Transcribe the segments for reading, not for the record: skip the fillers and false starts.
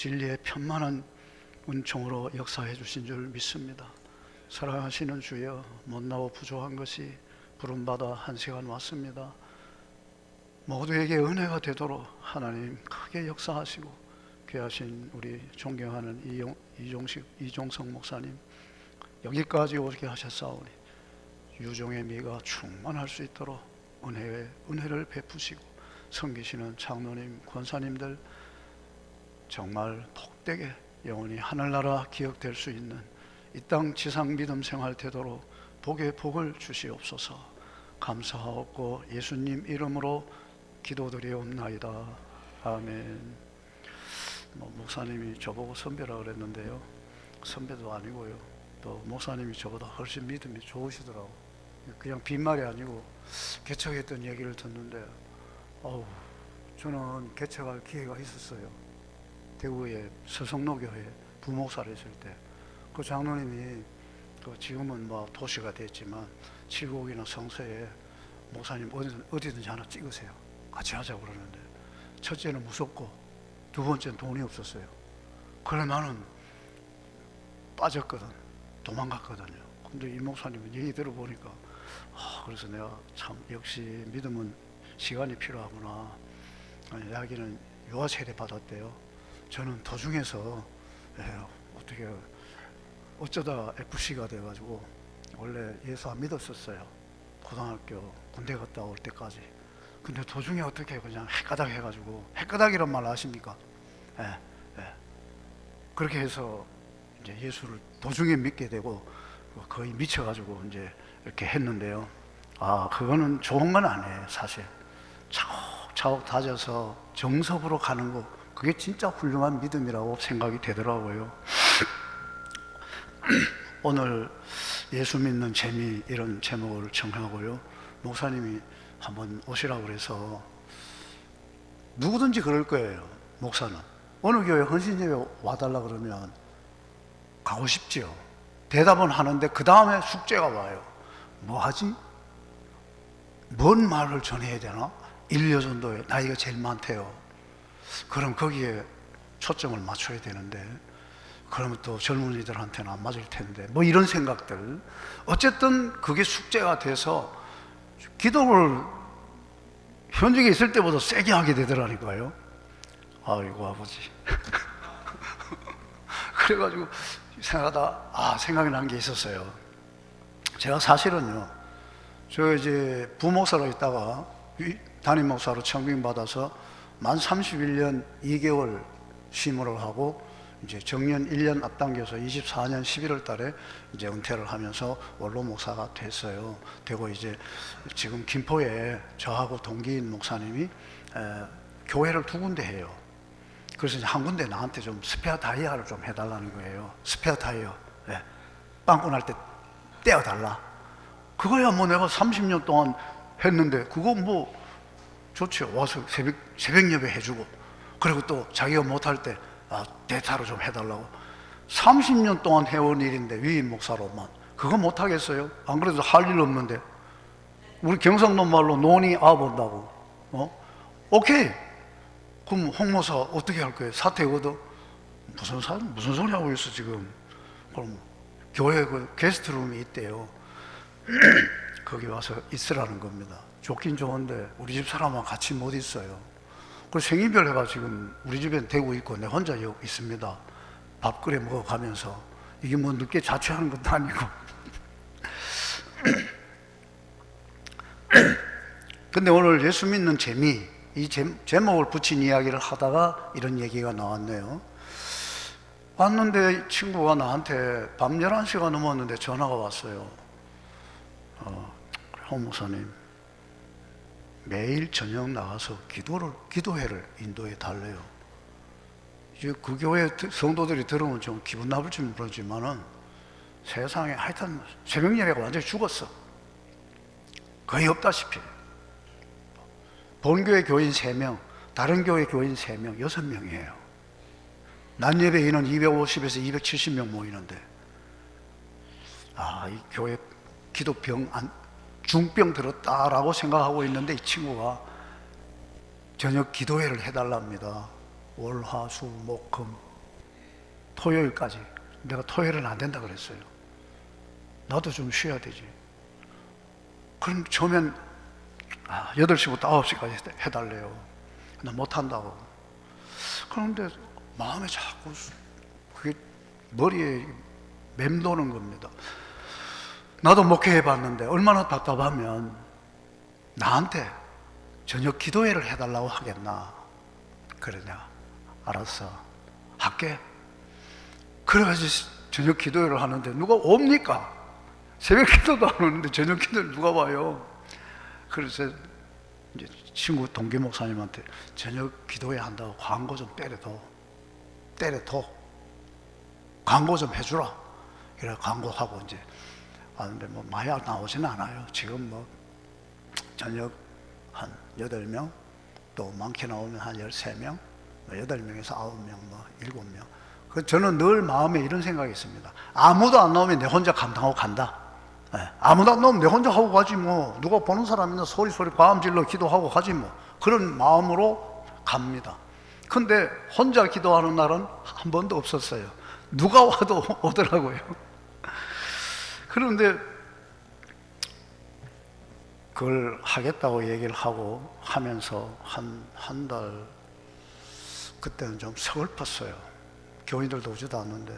진리의 편만한 은총으로 역사해 주신 줄 믿습니다. 사랑하시는 주여, 못나고 부족한 것이 부름받아 한 시간 왔습니다. 모두에게 은혜가 되도록 하나님 크게 역사하시고 귀하신 우리 존경하는 이종석 목사님 여기까지 오게 하셨사오니 유종의 미가 충만할 수 있도록 은혜를 베푸시고 섬기시는 장로님, 권사님들 정말 복되게 영원히 하늘나라 기억될 수 있는 이 땅 지상 믿음 생활 되도록 복의 복을 주시옵소서. 감사하옵고 예수님 이름으로 기도드리옵나이다. 아멘. 목사님이 저보고 선배라 그랬는데요, 선배도 아니고요, 또 목사님이 저보다 훨씬 믿음이 좋으시더라고. 그냥 빈말이 아니고 개척했던 얘기를 듣는데 저는 개척할 기회가 있었어요. 대구의 서성로교회 부목사를 했을 때 그 장로님이 지금은 도시가 됐지만 칠곡이나 성서에 목사님 어디든지 하나 찍으세요, 같이 하자고 그러는데, 첫째는 무섭고 두 번째는 돈이 없었어요. 그래 나는 빠졌거든, 도망갔거든요. 근데 이 목사님은 얘기 들어보니까 그래서 내가 참 역시 믿음은 시간이 필요하구나. 이야기는 유아 세례 받았대요. 저는 도중에서 어떻게 어쩌다 FC가 돼가지고 원래 예수 안 믿었었어요, 고등학교 군대 갔다 올 때까지. 근데 도중에 어떻게 그냥 헷가닥 해가지고, 헷가닥이란 말 아십니까? 그렇게 해서 이제 예수를 도중에 믿게 되고 거의 미쳐가지고 이제 이렇게 했는데요. 그거는 좋은 건 아니에요. 사실 차곡차곡 다져서 정석으로 가는 거, 그게 진짜 훌륭한 믿음이라고 생각이 되더라고요. 오늘 예수 믿는 재미, 이런 제목을 정하고요, 목사님이 한번 오시라고 그래서, 누구든지 그럴 거예요. 목사는 어느 교회 헌신예배 와달라 그러면 가고 싶지요. 대답은 하는데 그 다음에 숙제가 와요. 뭐 하지? 뭔 말을 전해야 되나? 인려전도에 나이가 제일 많대요. 그럼 거기에 초점을 맞춰야 되는데, 그러면 또 젊은이들한테는 안 맞을 텐데, 이런 생각들. 어쨌든 그게 숙제가 돼서 기도를 현직에 있을 때보다 세게 하게 되더라니까요. 아이고 아버지. 그래가지고 생각하다 생각이 난 게 있었어요. 제가 사실은요, 저 이제 부목사로 있다가 담임 목사로 청빙 받아서 만 31년 2개월 심호를 하고 이제 정년 1년 앞당겨서 24년 11월 달에 이제 은퇴를 하면서 원로 목사가 됐어요. 되고 이제 지금 김포에 저하고 동기인 목사님이 교회를 2군데 해요. 그래서 이제 한 군데 나한테 좀 스페어 타이어를 좀 해달라는 거예요. 스페어 타이어, 빵꾸 날 때 떼어달라. 그거야 내가 30년 동안 했는데, 그거 좋죠. 와서 새벽 예배 해주고, 그리고 또 자기가 못할 때 대타로 좀 해달라고. 30년 동안 해온 일인데 위임 목사로만 그거 못하겠어요? 안 그래도 할 일 없는데. 우리 경상도 말로 논이 본다고. 오케이. 그럼 홍 목사 어떻게 할 거예요? 사퇴거든? 무슨 소리 하고 있어 지금. 그럼 교회 그 게스트룸이 있대요. 거기 와서 있으라는 겁니다. 좋긴 좋은데 우리 집 사람하고 같이 못 있어요. 그래서 생일별 해가 지금 우리 집엔 되고 있고 내 혼자 여기 있습니다. 밥 끓여 먹어가면서. 이게 늦게 자취하는 것도 아니고. 근데 오늘 예수 믿는 재미, 이 제목을 붙인 이야기를 하다가 이런 얘기가 나왔네요. 왔는데 친구가 나한테 밤 11시가 넘었는데 전화가 왔어요. 홍 목사님, 매일 저녁 나가서 기도회를 인도해 달래요. 이제 그 교회 성도들이 들으면 좀 기분 나쁠지 모르지만은 세상에 하여튼 새벽 예배가 완전히 죽었어. 거의 없다시피. 본교회 교인 3명, 다른 교회 교인 3명, 6명이에요. 낮 예배 인원 250에서 270명 모이는데, 이 교회 중병 들었다라고 생각하고 있는데, 이 친구가 저녁 기도회를 해달랍니다. 월, 화, 수, 목, 금 토요일까지. 내가 토요일은 안 된다 그랬어요. 나도 좀 쉬어야 되지. 그럼 처음엔 8시부터 9시까지 해달래요. 나 못한다고. 그런데 마음에 자꾸 그게 머리에 맴도는 겁니다. 나도 목회해봤는데 얼마나 답답하면 나한테 저녁 기도회를 해달라고 하겠나. 그러냐, 알았어, 할게. 그래가지고 저녁 기도회를 하는데 누가 옵니까? 새벽 기도도 안 오는데 저녁 기도를 누가 봐요? 그래서 이제 친구 동기 목사님한테 저녁 기도회 한다고 광고 좀 때려둬. 광고 좀 해주라. 그래 광고하고 이제 하는데 뭐 많이 나오지는 않아요. 지금 뭐 저녁 한 8명, 또 많게 나오면 한 13명, 8명에서 9명, 뭐 7명. 그 저는 늘 마음에 이런 생각이 있습니다. 아무도 안 나오면 내 혼자 감당하고 간다. 아무도 안 나오면 내 혼자 하고 가지 뭐. 누가 보는 사람 있나 소리 과음 질러 기도하고 가지 뭐. 그런 마음으로 갑니다. 근데 혼자 기도하는 날은 한 번도 없었어요. 누가 와도 오더라고요. 그런데 그걸 하겠다고 얘기를 하고 하면서 한 달, 그때는 좀 서글펐어요. 교인들도 오지도 않는데,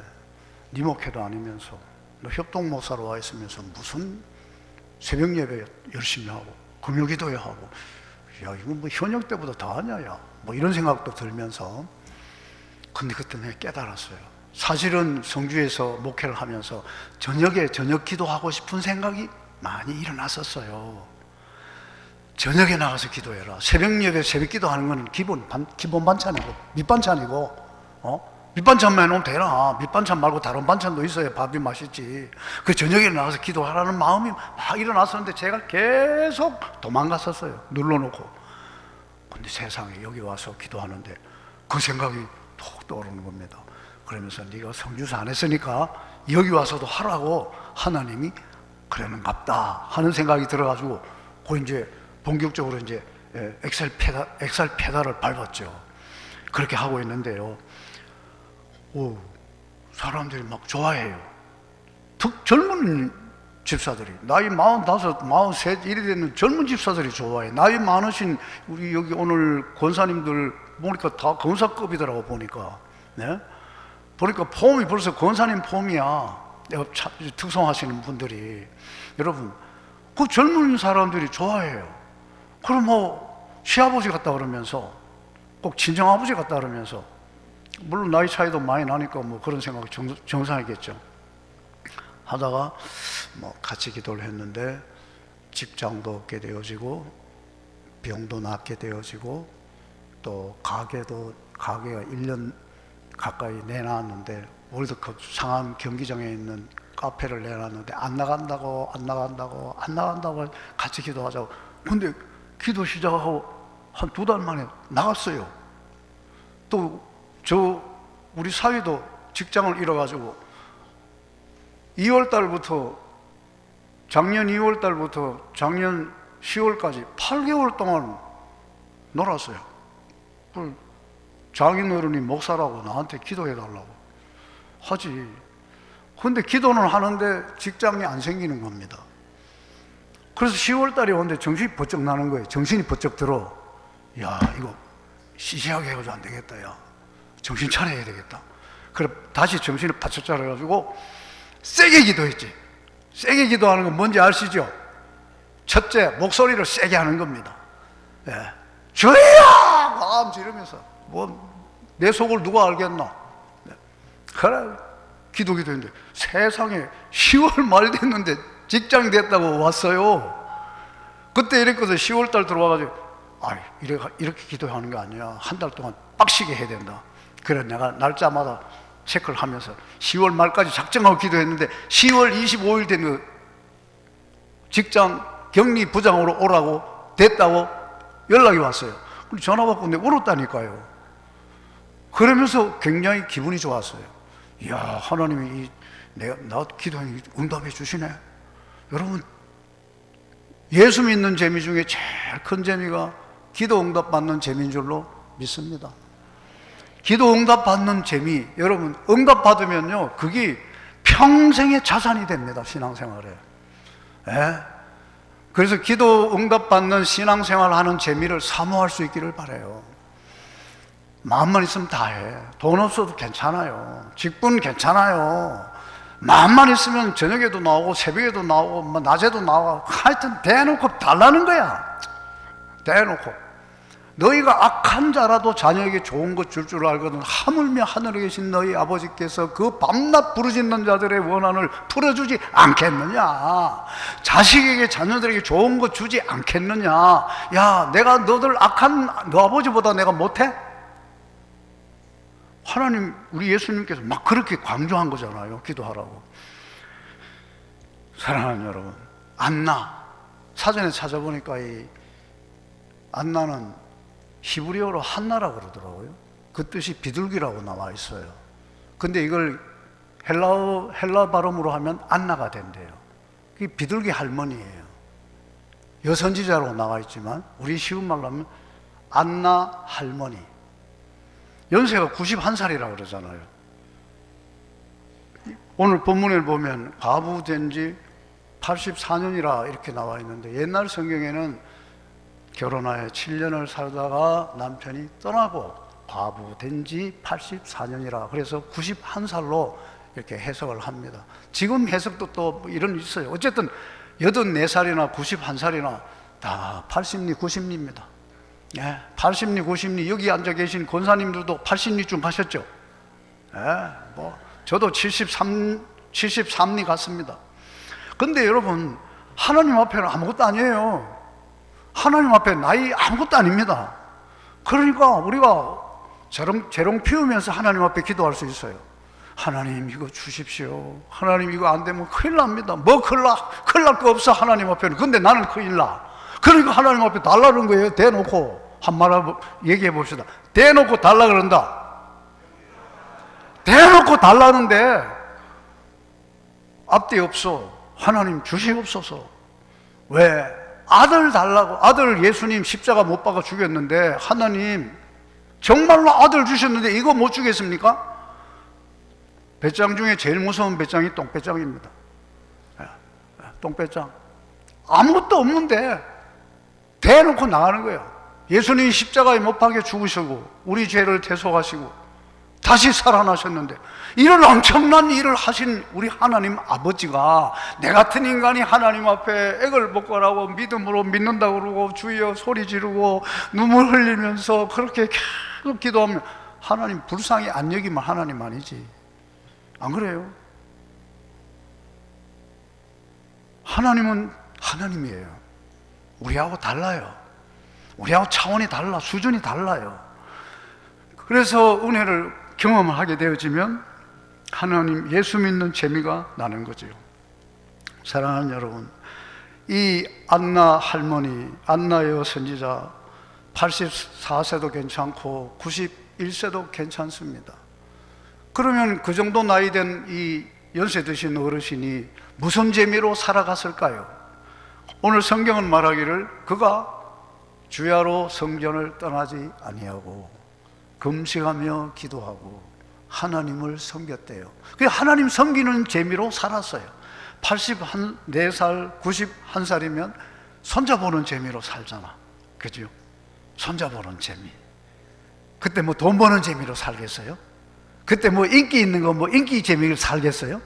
네 목회도 아니면서, 너 협동 목사로 와 있으면서 무슨 새벽 예배 열심히 하고 금요 기도회 하고, 야 이거 뭐 현역 때보다 더 하냐, 야 뭐 이런 생각도 들면서. 근데 그때 내가 깨달았어요. 사실은 성주에서 목회를 하면서 저녁에 저녁 기도하고 싶은 생각이 많이 일어났었어요. 저녁에 나가서 기도해라. 새벽 예배 새벽 기도하는 건 기본 반찬이고 밑반찬이고, 밑반찬만 해놓으면 되나. 밑반찬 말고 다른 반찬도 있어야 밥이 맛있지. 그 저녁에 나가서 기도하라는 마음이 막 일어났었는데 제가 계속 도망갔었어요. 눌러놓고. 근데 세상에 여기 와서 기도하는데 그 생각이 톡 떠오르는 겁니다. 그러면서 네가 성주사 안 했으니까 여기 와서도 하라고 하나님이 그러는갑다 하는 생각이 들어가지고, 그 이제 본격적으로 이제 엑셀 페달을 밟았죠. 그렇게 하고 있는데요. 사람들이 막 좋아해요. 젊은 집사들이, 나이 45, 43 이래 되는 젊은 집사들이 좋아해. 나이 많으신 우리 여기 오늘 권사님들 보니까 다 권사급이더라고. 보니까 보니까 폼이 벌써 권사님 폼이야. 특성하시는 분들이. 여러분, 그 젊은 사람들이 좋아해요. 그럼 뭐 시아버지 같다 그러면서, 꼭 친정아버지 같다 그러면서, 물론 나이 차이도 많이 나니까 뭐 그런 생각이 정상이겠죠. 하다가 뭐 같이 기도를 했는데 직장도 얻게 되어지고 병도 낫게 되어지고, 또 가게가 1년 가까이 내놨는데 월드컵 상암 경기장에 있는 카페를 내놨는데 안 나간다고 같이 기도하자고. 근데 기도 시작하고 한 2달 만에 나갔어요. 또 우리 사위도 직장을 잃어가지고 2월 달부터, 작년 2월 달부터 작년 10월까지 8개월 동안 놀았어요. 장인어른이 목사라고 나한테 기도해달라고 하지. 근데 기도는 하는데 직장이 안 생기는 겁니다. 그래서 10월 달에 오는데 정신이 번쩍 나는 거예요. 정신이 번쩍 들어. 야 이거 시시하게 해가지고 안 되겠다. 야 정신 차려야 되겠다. 그래 다시 정신을 바짝 차려가지고 세게 기도했지. 세게 기도하는 건 뭔지 아시죠? 첫째, 목소리를 세게 하는 겁니다. 주여! 마음 지르면서. 내 속을 누가 알겠나? 그래, 기도했는데 세상에 10월 말 됐는데 직장 됐다고 왔어요. 그때 이랬거든. 10월 달 들어와가지고, 이렇게 기도하는 게 아니야. 한 달 동안 빡시게 해야 된다. 그래, 내가 날짜마다 체크를 하면서 10월 말까지 작정하고 기도했는데 10월 25일 되는 직장 격리 부장으로 오라고 됐다고 연락이 왔어요. 전화 받고 내가 울었다니까요. 그러면서 굉장히 기분이 좋았어요. 이야, 하나님이 나 기도하니 응답해 주시네. 여러분, 예수 믿는 재미 중에 제일 큰 재미가 기도 응답 받는 재미인 줄로 믿습니다. 기도 응답받는 재미, 여러분 응답받으면요 그게 평생의 자산이 됩니다. 신앙생활에. 예? 그래서 기도 응답받는 신앙생활 하는 재미를 사모할 수 있기를 바라요. 마음만 있으면 다 해. 돈 없어도 괜찮아요. 직분 괜찮아요. 마음만 있으면 저녁에도 나오고 새벽에도 나오고 낮에도 나오고 하여튼 대놓고 달라는 거야. 대놓고. 너희가 악한 자라도 자녀에게 좋은 것 줄 줄 알거든 하물며 하늘에 계신 너희 아버지께서 그 밤낮 부르짖는 자들의 원한을 풀어주지 않겠느냐. 자식에게 자녀들에게 좋은 것 주지 않겠느냐. 야, 내가 너들 악한 너 아버지보다 내가 못해? 하나님, 우리 예수님께서 막 그렇게 강조한 거잖아요. 기도하라고. 사랑하는 여러분, 안나 사전에 찾아보니까 이 안나는 히브리어로 한나라 그러더라고요. 그 뜻이 비둘기라고 나와 있어요. 근데 이걸 헬라 발음으로 하면 안나가 된대요. 그게 비둘기 할머니예요. 여선지자로 나와 있지만 우리 쉬운 말로 하면 안나 할머니. 연세가 91살이라고 그러잖아요. 오늘 본문을 보면 과부된 지 84년이라 이렇게 나와 있는데 옛날 성경에는 결혼하여 7년을 살다가 남편이 떠나고 과부된 지 84년이라 그래서 91살로 이렇게 해석을 합니다. 지금 해석도 또 이런 있어요. 어쨌든 84살이나 91살이나 다 80리, 90리입니다. 예, 80리, 90리. 여기 앉아 계신 권사님들도 80리쯤 가셨죠? 예, 뭐 저도 73리 갔습니다. 근데 여러분, 하나님 앞에는 아무것도 아니에요. 하나님 앞에 나이 아무것도 아닙니다. 그러니까 우리가 재롱 피우면서 하나님 앞에 기도할 수 있어요. 하나님 이거 주십시오. 하나님 이거 안 되면 큰일 납니다. 뭐 큰일 날 거 없어 하나님 앞에는. 근데 나는 큰일 나. 그러니까 하나님 앞에 달라는 거예요. 대놓고 한 말 얘기해 봅시다. 대놓고 달라 그런다. 대놓고 달라는데 앞뒤 없어. 하나님 주시옵소서. 왜? 아들 달라고. 아들 예수님 십자가 못 박아 죽였는데 하나님 정말로 아들 주셨는데 이거 못 주겠습니까? 배짱 중에 제일 무서운 배짱이 똥배짱입니다. 똥배짱. 아무것도 없는데 대놓고 나가는 거예요. 예수님이 십자가에 못 박혀 죽으시고 우리 죄를 대속하시고 다시 살아나셨는데 이런 엄청난 일을 하신 우리 하나님 아버지가 내 같은 인간이 하나님 앞에 액을 먹거라고 믿음으로 믿는다고 그러고 주여 소리 지르고 눈물 흘리면서 그렇게 계속 기도하면 하나님 불쌍히 안 여기면 하나님 아니지. 안 그래요? 하나님은 하나님이에요. 우리하고 달라요. 우리하고 차원이 달라, 수준이 달라요. 그래서 은혜를 경험을 하게 되어지면 하나님 예수 믿는 재미가 나는 거죠. 사랑하는 여러분, 이 안나 할머니, 안나여 선지자 84세도 괜찮고 91세도 괜찮습니다. 그러면 그 정도 나이 된 이 연세 드신 어르신이 무슨 재미로 살아갔을까요? 오늘 성경은 말하기를 그가 주야로 성전을 떠나지 아니하고 금식하며 기도하고 하나님을 섬겼대요. 그 하나님 섬기는 재미로 살았어요. 84살, 91살이면 손자보는 재미로 살잖아. 그죠? 손자보는 재미. 그때 뭐 돈 버는 재미로 살겠어요? 그때 뭐 인기 있는 거 뭐 인기 재미로 살겠어요?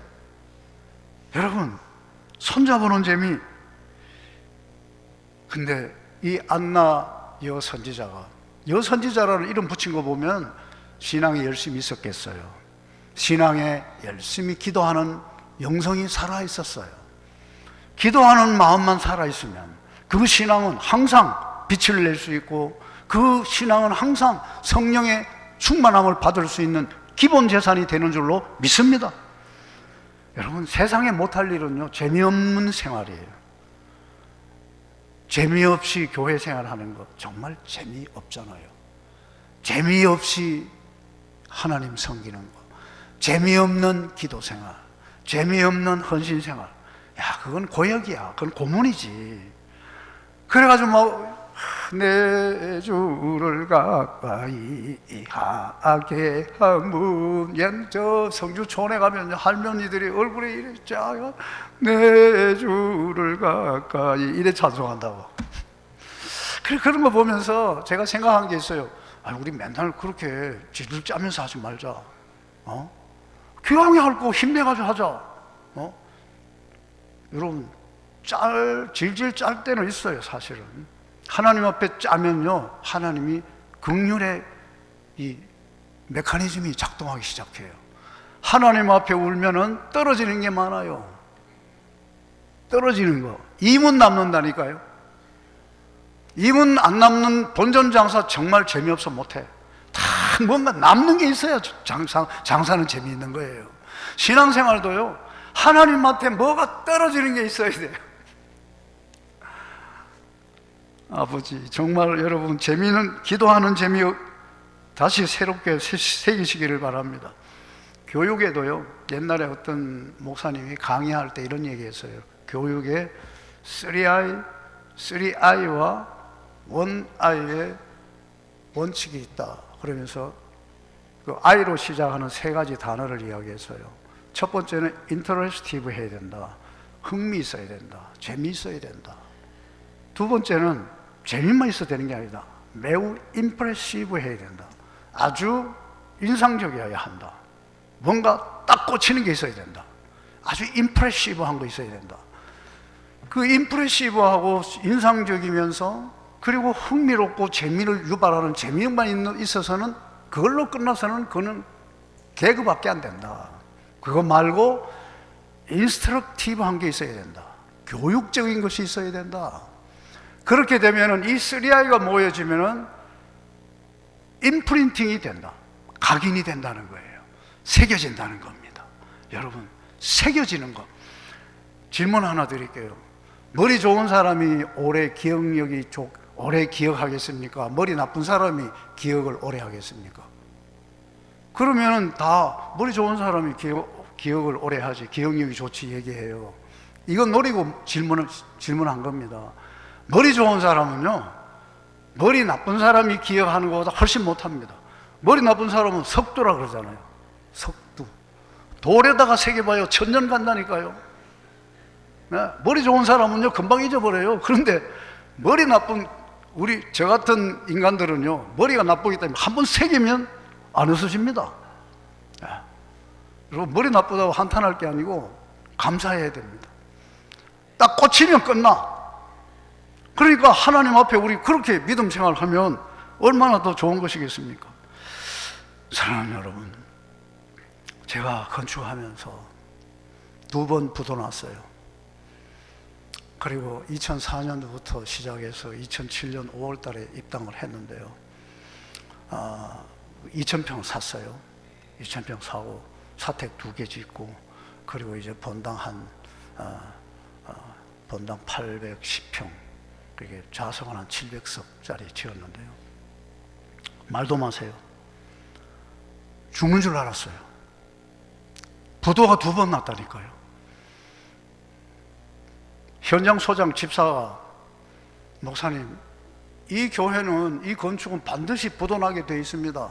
여러분, 손자보는 재미. 근데 이 안나 여선지자라는 이름 붙인 거 보면 신앙에 열심히 있었겠어요. 신앙에 열심히 기도하는 영성이 살아있었어요. 기도하는 마음만 살아있으면 그 신앙은 항상 빛을 낼 수 있고 그 신앙은 항상 성령의 충만함을 받을 수 있는 기본 재산이 되는 줄로 믿습니다. 여러분, 세상에 못할 일은요 재미없는 생활이에요. 재미없이 교회 생활하는 거 정말 재미없잖아요. 재미없이 하나님 섬기는 거, 재미없는 기도 생활, 재미없는 헌신 생활, 야 그건 고역이야. 그건 고문이지. 그래가지고 막 내 주를 가까이 하게 하면, 저 성주촌에 가면 할머니들이 얼굴에 이래 짜가 내 주를 가까이 이래 찬송한다고. 그런 거 보면서 제가 생각한 게 있어요. 우리 맨날 그렇게 질질 짜면서 하지 말자. 교양이 할 거 힘내가지고 하자. 여러분, 질질 짤 때는 있어요. 사실은 하나님 앞에 짜면요, 하나님이 긍휼의 이 메커니즘이 작동하기 시작해요. 하나님 앞에 울면은 떨어지는 게 많아요. 떨어지는 거, 임은 남는다니까요. 임은 안 남는 본전 장사 정말 재미없어 못해. 다 뭔가 남는 게 있어야 장사는 재미있는 거예요. 신앙생활도요, 하나님한테 뭐가 떨어지는 게 있어야 돼요. 아버지, 정말 여러분, 재미는, 기도하는 재미 다시 새롭게 새기시기를 바랍니다. 교육에도요, 옛날에 어떤 목사님이 강의할 때 이런 얘기 했어요. 교육에 3I와 1I의 원칙이 있다. 그러면서 그 I로 시작하는 세 가지 단어를 이야기했어요. 첫 번째는 인터레스티브 해야 된다. 흥미 있어야 된다. 재미 있어야 된다. 두 번째는 재미만 있어야 되는 게 아니다. 매우 임프레시브 해야 된다. 아주 인상적이어야 한다. 뭔가 딱 꽂히는 게 있어야 된다. 아주 임프레시브한 거 있어야 된다. 그 임프레시브하고 인상적이면서 그리고 흥미롭고 재미를 유발하는 재미만 있어서는, 그걸로 끝나서는 그거는 개그밖에 안 된다. 그거 말고 인스트럭티브한 게 있어야 된다. 교육적인 것이 있어야 된다. 그렇게 되면은 이 3I가 모여지면은 임프린팅이 된다. 각인이 된다는 거예요. 새겨진다는 겁니다. 여러분, 새겨지는 거. 질문 하나 드릴게요. 머리 좋은 사람이 오래 기억하겠습니까? 머리 나쁜 사람이 기억을 오래 하겠습니까? 그러면은 다 머리 좋은 사람이 기억을 오래 하지, 기억력이 좋지 얘기해요. 이건 노리고 질문한 겁니다. 머리 좋은 사람은요, 머리 나쁜 사람이 기억하는 것보다 훨씬 못합니다. 머리 나쁜 사람은 석두라 그러잖아요. 석두. 돌에다가 새겨봐요. 1000년 간다니까요. 네? 머리 좋은 사람은요, 금방 잊어버려요. 그런데 머리 나쁜 저 같은 인간들은요, 머리가 나쁘기 때문에 한번 새기면 안 없어집니다. 네. 그리고 머리 나쁘다고 한탄할 게 아니고 감사해야 됩니다. 딱 꽂히면 끝나. 그러니까 하나님 앞에 우리 그렇게 믿음 생활하면 얼마나 더 좋은 것이겠습니까? 사랑하는 여러분, 제가 건축하면서 2번 부도 났어요. 그리고 2004년도부터 시작해서 2007년 5월 달에 입당을 했는데요. 2,000평 샀어요. 2,000평 사고 사택 2개 짓고, 그리고 이제 본당 본당 810평, 그게 좌석은 한 700석짜리 지었는데요. 말도 마세요. 죽는 줄 알았어요. 부도가 2번 났다니까요. 현장 소장 집사가, 목사님, 이 교회는, 이 건축은 반드시 부도 나게 돼 있습니다.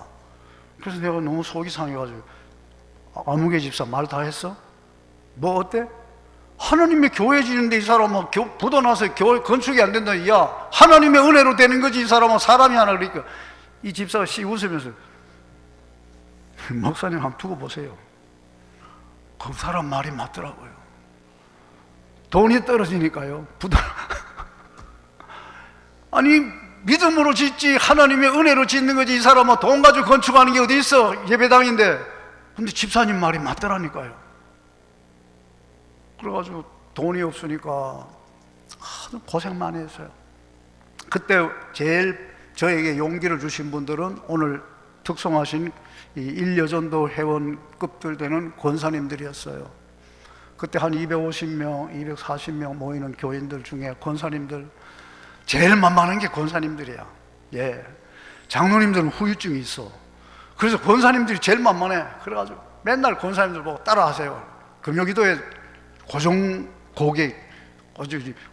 그래서 내가 너무 속이 상해가지고, 아무개 집사 말 다 했어? 뭐 어때? 하나님의 교회 지는데 이 사람은 부도 나서 교회 건축이 안 된다. 야, 하나님의 은혜로 되는 거지. 이 사람은 사람이 하나. 그러니까 이 집사가 웃으면서, 목사님 한번 두고 보세요. 그 사람 말이 맞더라고요. 돈이 떨어지니까요, 부도. 아니, 믿음으로 짓지 하나님의 은혜로 짓는 거지. 이 사람은 돈 가지고 건축하는 게 어디 있어? 예배당인데. 근데 집사님 말이 맞더라니까요. 그래가지고 돈이 없으니까 하도 고생 많이 했어요. 그때 제일 저에게 용기를 주신 분들은 오늘 특송하신 이 일여전도 회원급들 되는 권사님들이었어요. 그때 한 250명, 240명 모이는 교인들 중에 권사님들, 제일 만만한 게 권사님들이야. 예. 장로님들은 후유증이 있어. 그래서 권사님들이 제일 만만해. 그래가지고 맨날 권사님들 보고 따라하세요. 금요기도에 고정 고객,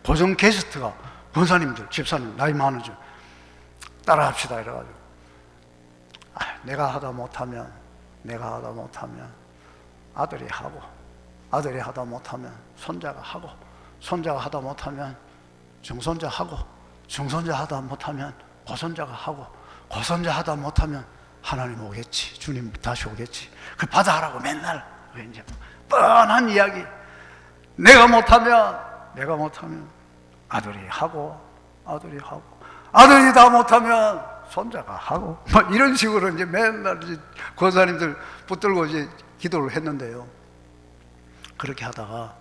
고정 게스트가 권사님들, 집사님, 나이 많으죠. 따라합시다 이래가지고 내가 하다 못하면 아들이 하고, 아들이 하다 못하면 손자가 하고, 손자가 하다 못하면 증손자 하고, 증손자 하다 못하면 고손자가 하고, 고손자 하다 못하면 하나님 오겠지, 주님 다시 오겠지. 그 받아하라고 맨날 이제 뻔한 이야기. 내가 못하면 아들이 하고, 아들이 다 못하면 손자가 하고, 이런 식으로 이제 맨날 이제 권사님들 붙들고 이제 기도를 했는데요. 그렇게 하다가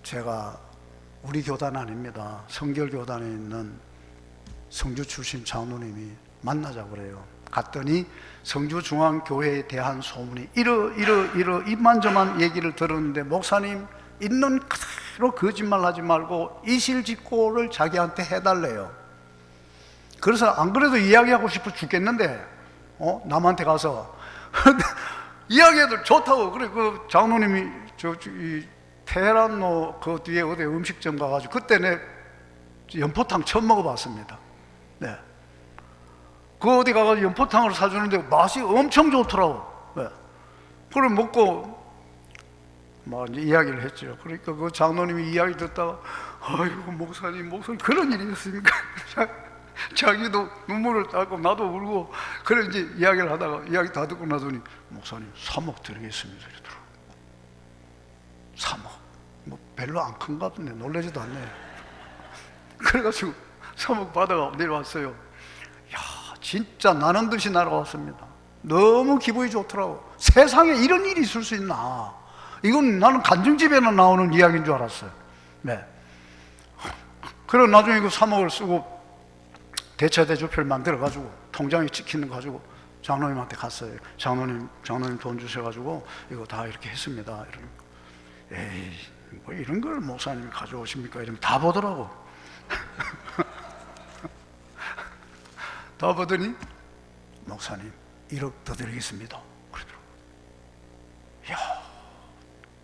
제가 우리 교단 아닙니다. 성결교단에 있는 성주 출신 장로님이 만나자고 그래요. 갔더니 성주중앙교회에 대한 소문이 이러 이만저만 얘기를 들었는데, 목사님 있는 그대로 거짓말 하지 말고 이실직고를 자기한테 해달래요. 그래서 안 그래도 이야기하고 싶어 죽겠는데 남한테 가서 이야기해도 좋다고. 그래 그 장로님이 이 테헤란로 그 뒤에 어디 음식점 가가지고 그때 내 연포탕 처음 먹어봤습니다. 네. 그 어디 가가지고 연포탕을 사주는데 맛이 엄청 좋더라고. 네. 그걸 먹고 막 이제 이야기를 했죠. 그러니까 그 장로님이 이야기 듣다가 아이고 목사님 그런 일이 있습니까? 자기도 눈물을 닦고 나도 울고 그래 이제 이야기를 하다가 이야기 다 듣고 나더니 목사님 3억 드리겠습니다 이러더라고. 3억 뭐 별로 안 큰가 본데 놀라지도 않네. 그래가지고 3억 받아가 내려왔어요. 야 진짜 나는 듯이 날아왔습니다. 너무 기분이 좋더라고. 세상에 이런 일이 있을 수 있나. 이건 나는 간증집에나 나오는 이야기인 줄 알았어요. 네. 그래 나중에 그 3억을 쓰고 대차대조표를 만들어가지고 통장에 찍히는 거 가지고 장로님한테 갔어요. 장로님 돈 주셔가지고 이거 다 이렇게 했습니다. 이러니까 에이 뭐 이런 걸 목사님이 가져오십니까? 이러면 다 보더라고. 다 보더니 목사님 1억 더 드리겠습니다 그러더라고. 이야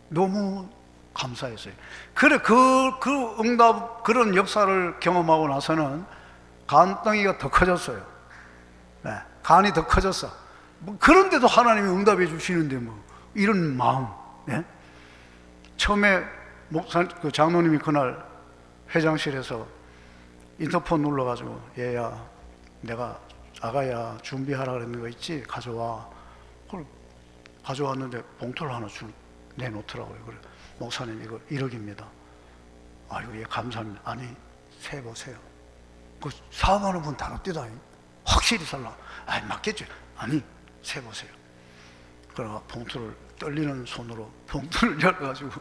너무 감사했어요. 그래 그 응답 그런 역사를 경험하고 나서는 간덩이가 더 커졌어요. 네, 간이 더 커졌어. 뭐 그런데도 하나님이 응답해 주시는데 뭐 이런 마음. 네? 처음에 그 장로님이 그날 회장실에서 인터폰 눌러가지고 얘야 내가 아가야 준비하라 그랬는 거 있지? 가져와. 그걸 가져왔는데 봉투를 하나 내놓더라고요. 그래 목사님 이거 1억입니다. 아이고 예 감사합니다. 아니 세보세요. 그 4만 원분 다릅디다. 확실히 살라. 아니 맞겠죠. 아니 세보세요. 그래가 봉투를 떨리는 손으로 봉투를 열어가지고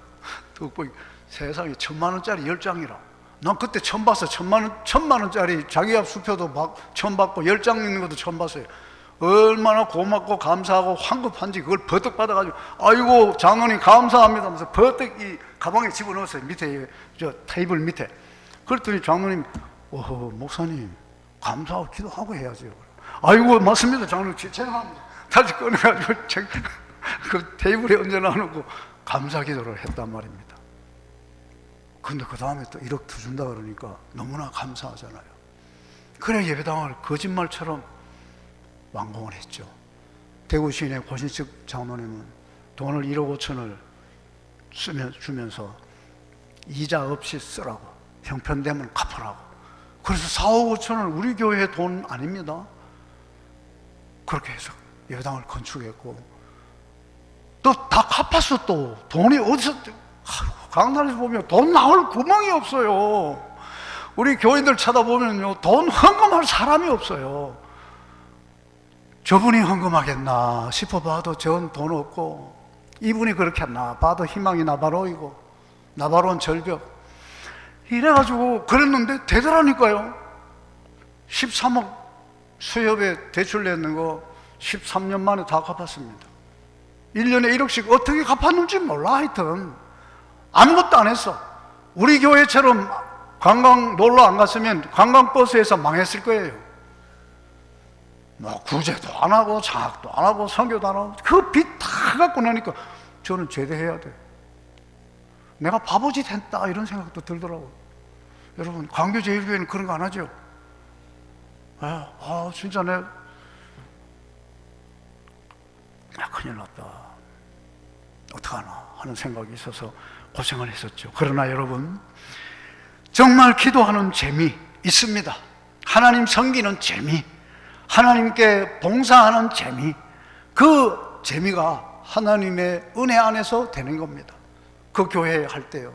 덕분에 세상에 1,000만 원짜리 10장이라. 난 그때 처음 봤어. 1,000만 원짜리 자기압 수표도 처음 봤고 10장 있는 것도 처음 봤어요. 얼마나 고맙고 감사하고 황급한지 그걸 버뜩 받아가지고 아이고 장로님 감사합니다 하면서 버뜩 이 가방에 집어넣었어요. 밑에 저 테이블 밑에. 그랬더니 장로님 목사님 감사하고 기도하고 해야죠. 아이고 맞습니다 장로님 죄송합니다. 다시 꺼내가지고 그 테이블에 얹어놔놓고 감사 기도를 했단 말입니다. 근데 그 다음에 또 1억 더 준다 그러니까 너무나 감사하잖아요. 그래 예배당을 거짓말처럼 완공을 했죠. 대구 시인의 고신식 장로님은 돈을 1억 5천을 주면서 이자 없이 쓰라고 형편되면 갚으라고. 그래서 4억 5천을 우리 교회 돈 아닙니다. 그렇게 해서 예배당을 건축했고 또 다 갚았어. 또 돈이 어디서 강단에서 보면 돈 나올 구멍이 없어요. 우리 교인들 쳐다보면요 돈 헌금할 사람이 없어요. 저분이 헌금하겠나 싶어봐도 전 돈 없고 이분이 그렇게 했나 봐도 희망이 나바로이고 나바로운 절벽 이래가지고 그랬는데 되더라니까요. 13억 수협에 대출 냈는 거 13년 만에 다 갚았습니다. 1년에 1억씩 어떻게 갚았는지 몰라. 하여튼 아무것도 안 했어. 우리 교회처럼 관광 놀러 안 갔으면 관광버스에서 망했을 거예요. 뭐 구제도 안 하고 장학도 안 하고 선교도 안 하고 그 빚 다 갖고 나니까 저는 제대해야 돼. 내가 바보짓 했다 이런 생각도 들더라고요. 여러분 광교제일교회는 그런 거 안 하죠? 진짜 큰일 났다, 어떡하나 하는 생각이 있어서 고생을 했었죠. 그러나 여러분, 정말 기도하는 재미 있습니다. 하나님 섬기는 재미, 하나님께 봉사하는 재미, 그 재미가 하나님의 은혜 안에서 되는 겁니다. 그 교회에 할 때요,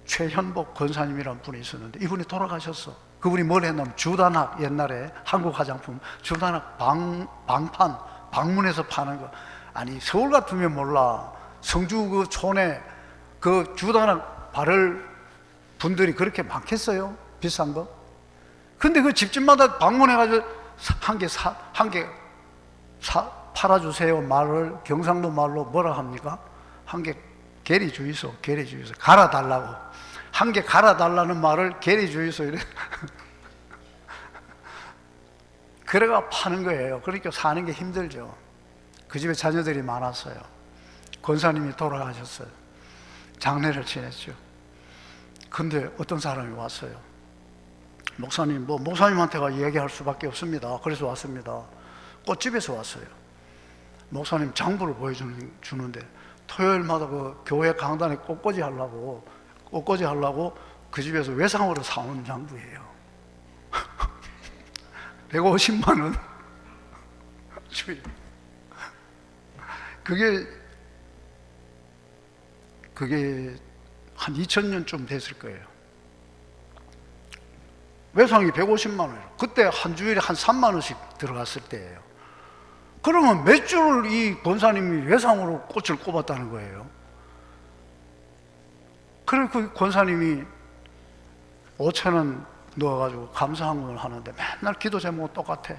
최현복 권사님이라는 분이 있었는데 이분이 돌아가셨어. 그분이 뭘 했냐면 주단학, 옛날에 한국 화장품 주단학 방판 방문해서 파는 거. 아니 서울 같으면 몰라, 성주 그 촌에 그 주단학 바를 분들이 그렇게 많겠어요? 비싼 거. 근데 그 집집마다 방문해가지고 한 개 팔아주세요 말을 경상도 말로 뭐라 합니까? 한 개 게리 주이소, 갈아달라고. 한 개 갈아달라는 말을 게리 주이소 이래. 그래가 파는 거예요. 그러니까 사는 게 힘들죠. 그 집에 자녀들이 많았어요. 권사님이 돌아가셨어요. 장례를 지냈죠. 근데 어떤 사람이 왔어요. 목사님, 목사님한테가 얘기할 수밖에 없습니다. 그래서 왔습니다. 꽃집에서 왔어요. 목사님 장부를 보여주는데 토요일마다 그 교회 강단에 꽃꽂이 하려고 그 집에서 외상으로 사온 장부예요. 150만 원. 그게 한 2000년쯤 됐을 거예요. 외상이 150만 원이에요. 그때 한 주일에 한 3만 원씩 들어갔을 때예요. 그러면 몇 주를 이 권사님이 외상으로 꽃을 꼽았다는 거예요. 그래 그 권사님이 5,000원 넣어가지고 감사한금을 하는데 맨날 기도 제목은 똑같아.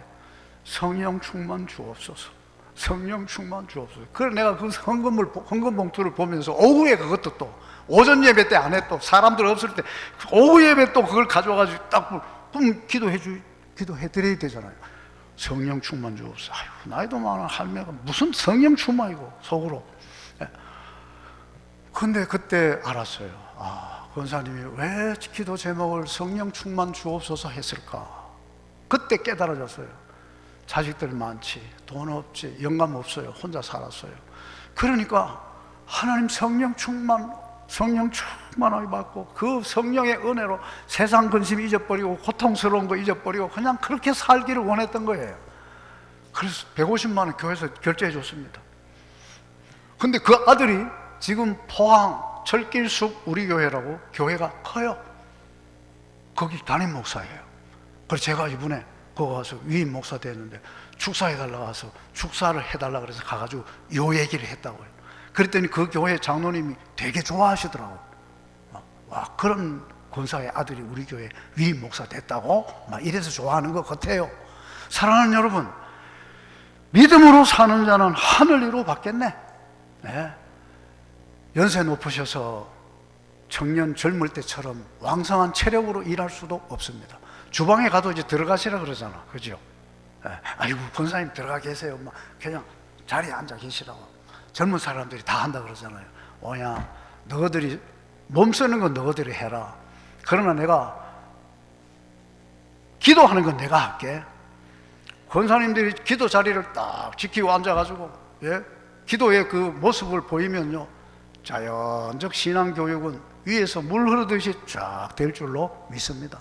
성령 충만 주옵소서. 성령 충만 주옵소서. 그래 내가 그 헌금 봉투를 보면서 오후에 그것도 또 오전 예배 때 안 해, 또 사람들 없을 때 오후 예배 또 그걸 가져와가지고 딱 그럼 기도해드려야 되잖아요. 성령 충만 주옵소서. 아유, 나이도 많은 할매가 무슨 성령 충만이고 속으로. 근데 그때 알았어요. 권사님이 왜 기도 제목을 성령 충만 주옵소서 했을까? 그때 깨달아졌어요. 자식들 많지, 돈 없지, 영감 없어요. 혼자 살았어요. 그러니까 하나님 성령 충만하게 받고 그 성령의 은혜로 세상 근심 잊어버리고 고통스러운 거 잊어버리고 그냥 그렇게 살기를 원했던 거예요. 그래서 150만 원 교회에서 결제해 줬습니다. 근데 그 아들이 지금 포항 철길숲 우리 교회라고 교회가 커요. 거기 담임 목사예요. 그래서 제가 이번에 거기 가서 위임 목사 됐는데 축사해달라고 해서 축사를 해달라고 그래서 가가지고 요 얘기를 했다고요. 그랬더니 그 교회 장로님이 되게 좋아하시더라고. 와, 그런 권사의 아들이 우리 교회 위임 목사 됐다고? 막 이래서 좋아하는 것 같아요. 사랑하는 여러분, 믿음으로 사는 자는 하늘 위로 받겠네. 네. 연세 높으셔서 청년 젊을 때처럼 왕성한 체력으로 일할 수도 없습니다. 주방에 가도 이제 들어가시라 그러잖아, 그죠? 아이고 권사님 들어가 계세요. 막 그냥 자리에 앉아 계시라고. 젊은 사람들이 다 한다 그러잖아요. 뭐냐, 너희들이 몸 쓰는 건 너희들이 해라. 그러나 내가 기도하는 건 내가 할게. 권사님들이 기도 자리를 딱 지키고 앉아가지고 기도의 그 모습을 보이면요, 자연적 신앙교육은 위에서 물 흐르듯이 쫙 될 줄로 믿습니다.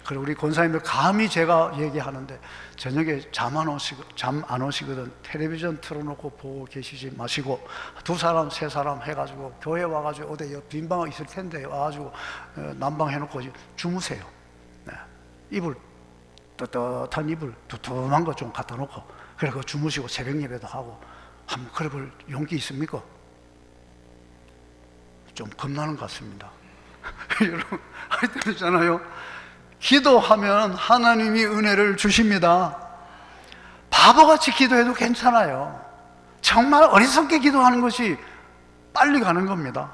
그리고 우리 권사님들 감히 제가 얘기하는데 저녁에 잠 안 오시거든. 텔레비전 틀어놓고 보고 계시지 마시고 2사람 3사람 해가지고 교회 와가지고 어디 빈방 있을 텐데 와가지고 난방 해놓고 주무세요. 네. 이불 떳떳한 이불 두툼한 거 좀 갖다 놓고 그래 그 주무시고 새벽 예배도 하고 한번 그래 볼 용기 있습니까? 좀 겁나는 것 같습니다. 여러분 하여튼 있잖아요, 기도하면 하나님이 은혜를 주십니다. 바보같이 기도해도 괜찮아요. 정말 어리석게 기도하는 것이 빨리 가는 겁니다.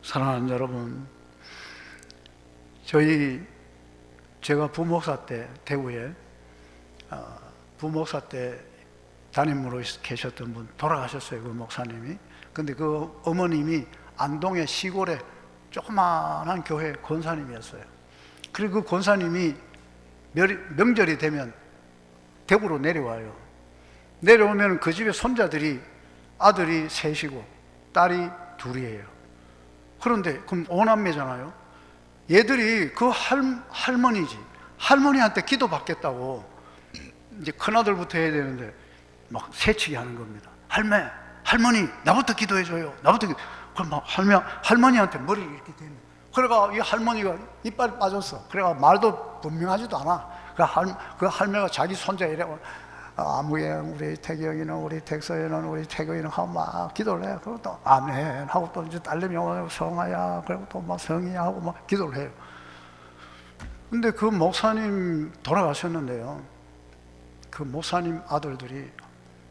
사랑하는 여러분, 제가 부목사 때 대구에 부목사 때 담임으로 계셨던 분 돌아가셨어요. 그 목사님이. 근데 그 어머님이 안동의 시골에 조그마한 교회 권사님이었어요. 그리고 그 권사님이 명절이 되면 대구로 내려와요. 내려오면 그 집에 손자들이, 아들이 셋이고 딸이 둘이에요. 그런데 그럼 오남매잖아요. 얘들이 그 할머니지, 할머니한테 기도 받겠다고 이제 큰아들부터 해야 되는데 막 새치기 하는 겁니다. 할머니 나부터 기도해줘요. 그럼 막 할머니한테 머리를 이렇게 대는. 그래가 이 할머니가 이빨 빠졌어. 그래가 말도 분명하지도 않아. 그 할머니가 자기 손자 이래고, 아무양 우리 태경이는, 우리 택서이는, 우리 태경이는 하고 막 기도를 해. 그리고 또 아멘 하고, 또 이제 딸내미 오면 성아야, 그리고 또 막 성이야 하고 막 기도를 해요. 근데 그 목사님 돌아가셨는데요, 그 목사님 아들들이,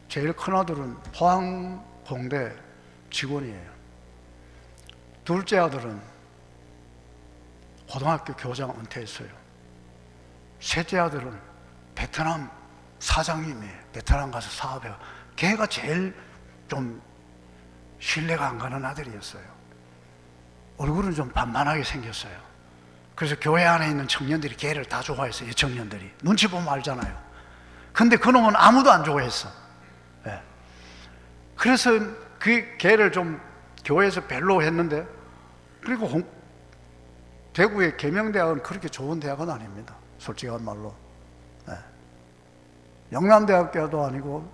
제일 큰 아들은 포항공대 직원이에요. 둘째 아들은 고등학교 교장 은퇴했어요. 셋째 아들은 베트남 사장님이에요. 베트남 가서 사업해요. 걔가 제일 좀 신뢰가 안 가는 아들이었어요. 얼굴은 좀 반반하게 생겼어요. 그래서 교회 안에 있는 청년들이 걔를 다 좋아했어요. 이 청년들이 눈치 보면 알잖아요. 근데 그놈은 아무도 안 좋아했어. 네. 그래서 그 걔를 좀 교회에서 별로 했는데, 그리고 대구의 계명대학은 그렇게 좋은 대학은 아닙니다. 솔직한 말로. 네. 영남대학교도 아니고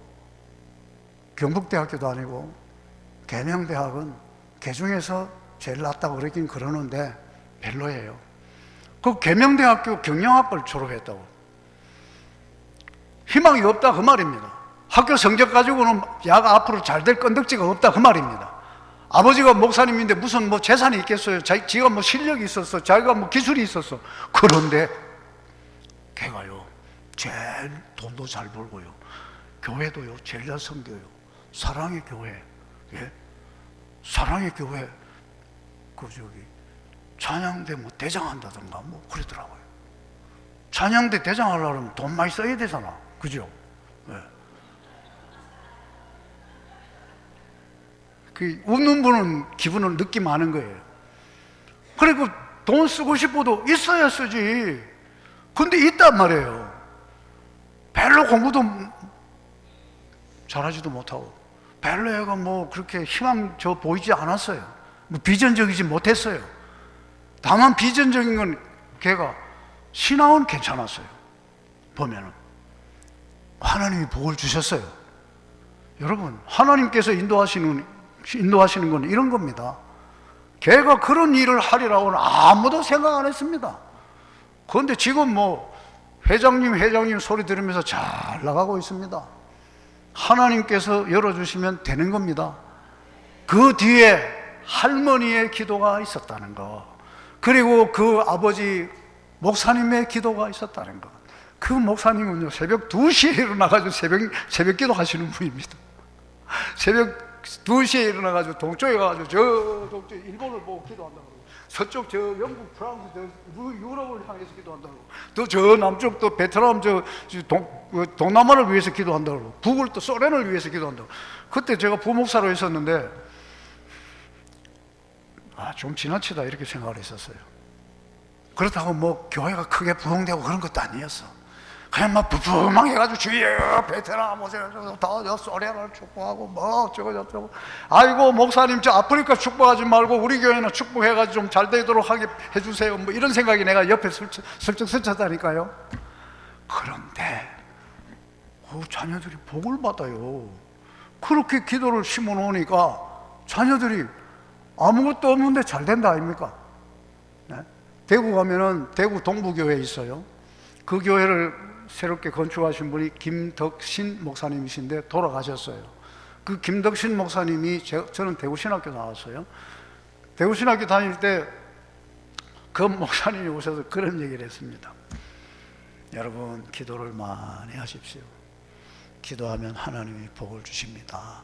경북대학교도 아니고, 계명대학은 개 중에서 제일 낫다고 그러긴 그러는데 별로예요. 그 계명대학교 경영학과를 졸업했다고 희망이 없다 그 말입니다. 학교 성적 가지고는 야가 앞으로 잘 될 건덕지가 없다 그 말입니다. 아버지가 목사님인데 무슨 뭐 재산이 있겠어요? 지가 뭐 실력이 있었어, 자기가 뭐 기술이 있었어. 그런데 걔가요 제일 돈도 잘 벌고요, 교회도요 제일 잘 섬겨요. 사랑의 교회, 예? 사랑의 교회 그 저기 찬양대 뭐 대장한다던가 뭐 그러더라고요. 찬양대 대장하려면 돈 많이 써야 되잖아, 그죠? 예. 그 웃는 분은 기분을 느끼면 아는 거예요. 그리고 돈 쓰고 싶어도 있어야 쓰지. 근데 있단 말이에요. 별로 공부도 잘하지도 못하고, 별로 애가 뭐 그렇게 희망 보이지 않았어요. 뭐 비전적이지 못했어요. 다만 비전적인 건 걔가 신앙은 괜찮았어요. 보면은 하나님이 복을 주셨어요. 여러분, 하나님께서 인도하시는 건 이런 겁니다. 걔가 그런 일을 하리라고는 아무도 생각 안 했습니다. 그런데 지금 뭐 회장님 소리 들으면서 잘 나가고 있습니다. 하나님께서 열어주시면 되는 겁니다. 그 뒤에 할머니의 기도가 있었다는 거, 그리고 그 아버지 목사님의 기도가 있었다는 것. 그 목사님은요 새벽 2시에 일어나가지고 새벽 기도 하시는 분입니다. 새벽 2시에 일어나가지고 동쪽에 가가지고 저 동쪽 일본을 보고 기도한다고 그러고, 서쪽 저 영국, 프랑스, 저 유럽을 향해서 기도한다고, 또 저 남쪽 또 베트남 동남아를 위해서 기도한다고 그러고, 북을 또 소련을 위해서 기도한다고. 그때 제가 부목사로 있었는데 좀 지나치다 이렇게 생각을 했었어요. 그렇다고 뭐 교회가 크게 부흥되고 그런 것도 아니었어. 그냥 막 부풀망 해가지고 주여 베트남 오세요, 다 소련을 축복하고 뭐 저거 저거, 아이고 목사님 저 아프리카 축복하지 말고 우리 교회는 축복해가지고 좀 잘 되도록 하게 해주세요, 뭐 이런 생각이 내가 옆에 슬쩍 스쳤다니까요. 그런데 그 자녀들이 복을 받아요. 그렇게 기도를 심어 놓으니까 자녀들이 아무것도 없는데 잘 된다 아닙니까? 네? 대구 가면은 대구 동부교회에 있어요. 그 교회를 새롭게 건축하신 분이 김덕신 목사님이신데 돌아가셨어요. 그 김덕신 목사님이 저는 대구신학교 나왔어요. 대구신학교 다닐 때 그 목사님이 오셔서 그런 얘기를 했습니다. 여러분 기도를 많이 하십시오. 기도하면 하나님이 복을 주십니다.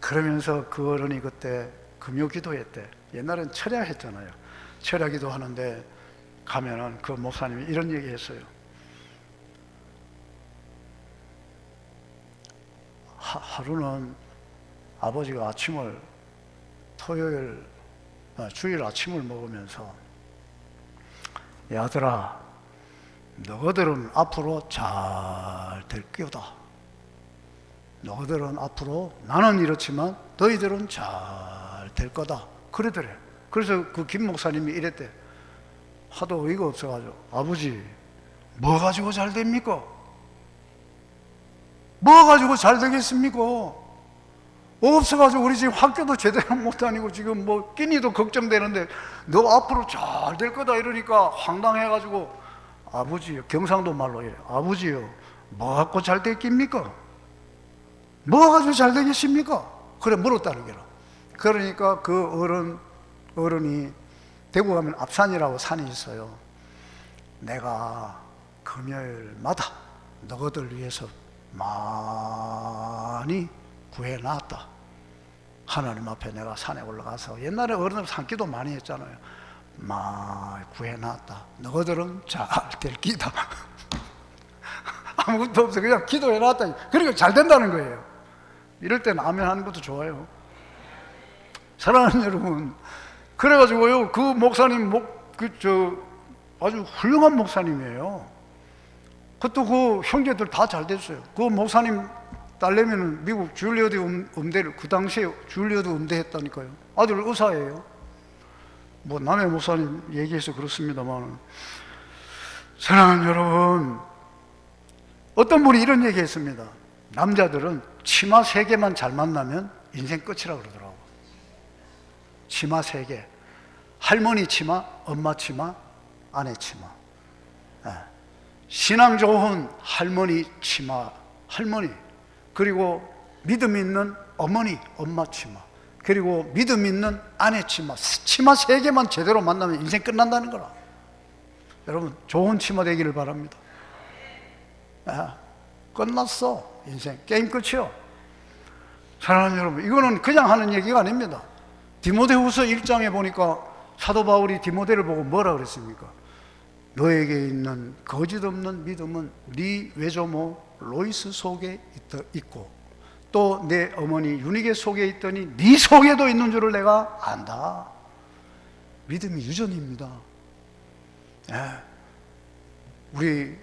그러면서 그 어른이 그때 금요기도회 때, 옛날엔 철야 했잖아요. 철야 기도하는데 가면은 그 목사님이 이런 얘기 했어요. 하루는 아버지가 아침을 주일 아침을 먹으면서, 야 아들아 너희들은 앞으로 잘 될 거다. 너희들은 앞으로, 나는 이렇지만 너희들은 잘 될 거다. 그러더래. 그래서 그 김 목사님이 이랬대. 하도 어이가 없어가지고, 아버지, 뭐 가지고 잘 됩니까? 뭐 가지고 잘 되겠습니까? 없어가지고 우리 지금 학교도 제대로 못 다니고 지금 뭐 끼니도 걱정되는데 너 앞으로 잘 될 거다 이러니까 황당해가지고, 아버지요, 경상도 말로 이래. 아버지요, 뭐 갖고 잘 됐겠습니까? 뭐 가지고 잘 되겠습니까? 그래 물었다는 게라. 그러니까 그 어른이, 대구 가면 앞산이라고 산이 있어요. 내가 금요일마다 너희들 위해서 많이 구해놨다. 하나님 앞에 내가 산에 올라가서, 옛날에 어른들 산기도 많이 했잖아요. 많이 구해놨다. 너희들은 잘 될 기다. 아무것도 없어. 그냥 기도해놨다. 그러니까 잘 된다는 거예요. 이럴 때는 아멘 하는 것도 좋아요. 사랑하는 여러분, 그래가지고요, 그 목사님, 아주 훌륭한 목사님이에요. 그것도 그 형제들 다 잘 됐어요. 그 목사님 딸내미는 미국 줄리어드 음대를, 그 당시에 줄리어드 음대 했다니까요. 아들 의사예요. 뭐 남의 목사님 얘기해서 그렇습니다만, 사랑하는 여러분, 어떤 분이 이런 얘기 했습니다. 남자들은 치마 3개만 잘 만나면 인생 끝이라고 그러더라고. 치마 3개. 할머니 치마, 엄마 치마, 아내 치마. 신앙 좋은 할머니 치마, 할머니. 그리고 믿음 있는 어머니, 엄마 치마. 그리고 믿음 있는 아내 치마. 치마 3개만 제대로 만나면 인생 끝난다는 거라. 여러분, 좋은 치마 되기를 바랍니다. 끝났어. 인생 게임 끝이요. 사랑하는 여러분, 이거는 그냥 하는 얘기가 아닙니다. 디모데후서 1장에 보니까 사도 바울이 디모데를 보고 뭐라 그랬습니까? 너에게 있는 거짓 없는 믿음은 네 외조모 로이스 속에 있고 또 내 어머니 유니게 속에 있더니 네 속에도 있는 줄을 내가 안다. 믿음이 유전입니다. 우리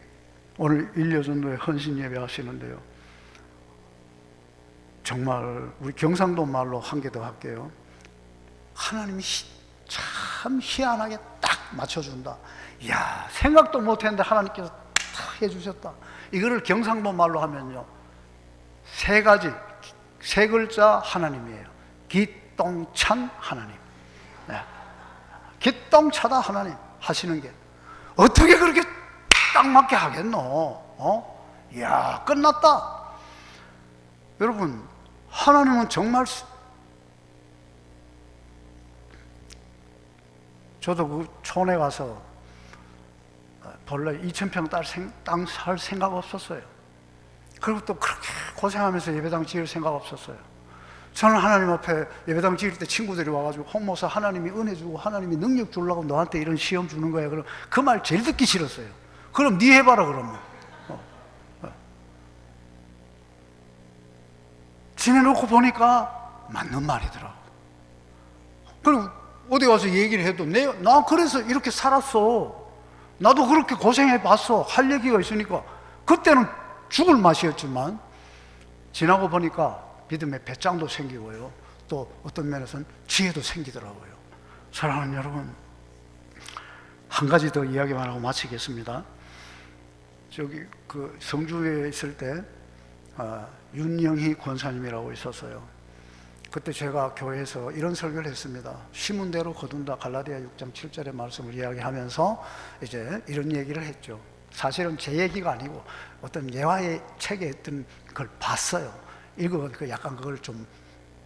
오늘 일요전도에 헌신 예배 하시는데요, 정말 우리 경상도 말로 한 개 더 할게요. 하나님이 참 희한하게 딱 맞춰준다. 이야, 생각도 못했는데 하나님께서 딱 해주셨다. 이거를 경상도 말로 하면요, 3가지, 3글자 하나님이에요. 기똥찬 하나님. 기똥차다 하나님 하시는 게 어떻게 그렇게 딱 맞게 하겠노? 이야, 끝났다. 여러분, 하나님은 정말, 저도 그 촌에 가서 본래 2,000평 땅 살 생각 없었어요. 그리고 또 그렇게 고생하면서 예배당 지을 생각 없었어요. 저는 하나님 앞에 예배당 지을 때 친구들이 와가지고, 홍 목사 하나님이 은혜 주고 하나님이 능력 주려고 너한테 이런 시험 주는 거야. 그럼 그 말 제일 듣기 싫었어요. 그럼 네 해봐라 그러면. 지내놓고 보니까 맞는 말이더라고. 그리고 어디 가서 얘기를 해도 나 그래서 이렇게 살았어. 나도 그렇게 고생해봤어. 할 얘기가 있으니까. 그때는 죽을 맛이었지만 지나고 보니까 믿음의 배짱도 생기고요, 또 어떤 면에서는 지혜도 생기더라고요. 사랑하는 여러분, 한 가지 더 이야기만 하고 마치겠습니다. 저기 그 성주에 있을 때 윤영희 권사님이라고 있었어요. 그때 제가 교회에서 이런 설교를 했습니다. 심은 대로 거둔다, 갈라디아 6장 7절의 말씀을 이야기하면서 이제 이런 얘기를 했죠. 사실은 제 얘기가 아니고 어떤 예화의 책에 있던 걸 봤어요. 읽어보니까 약간 그걸 좀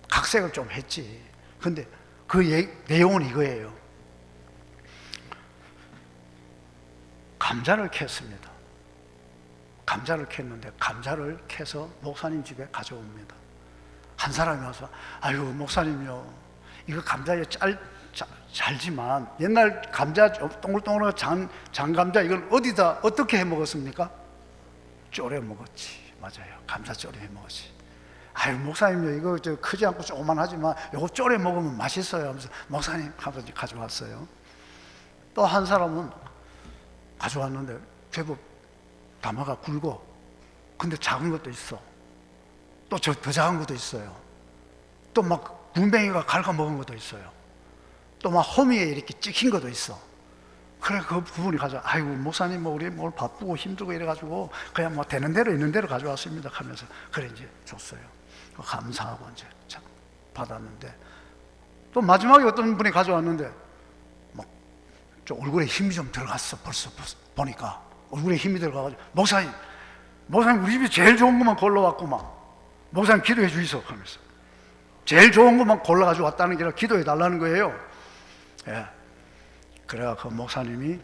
각색을 좀 했지. 근데 그 내용은 이거예요. 감자를 캤습니다. 감자를 캤는데 감자를 캐서 목사님 집에 가져옵니다. 한 사람이 와서, 아유 목사님요, 이거 감자에 잘지만 옛날 감자 동글동글한 장감자 이걸 어디다 어떻게 해 먹었습니까? 졸여 먹었지. 맞아요, 감자 졸여 해 먹었지. 아유 목사님요, 이거 크지 않고 조그만하지만 이거 졸여 먹으면 맛있어요 하면서 목사님 하면서 가져왔어요. 또 한 사람은 가져왔는데 제법 담화가 굵어. 근데 작은 것도 있어. 또 더 작은 것도 있어요. 또 막 군뱅이가 갉아먹은 것도 있어요. 또 막 호미에 이렇게 찍힌 것도 있어. 그래 그 부분이 가져. 아이고 목사님 뭐 우리 뭘 바쁘고 힘들고 이래가지고 그냥 뭐 되는 대로 있는 대로 가져왔습니다 하면서 그래 이제 줬어요. 감사하고 이제 받았는데 또 마지막에 어떤 분이 가져왔는데 막 좀 얼굴에 힘이 좀 들어갔어. 벌써 보니까 얼굴에 힘이 들어가가지고 목사님 우리 집에 제일 좋은 것만 골라왔구만. 목사님 기도해 주이소 하면서 제일 좋은 것만 골라가지고 왔다는 게 아니라 기도해 달라는 거예요. 예. 그래야 그 목사님이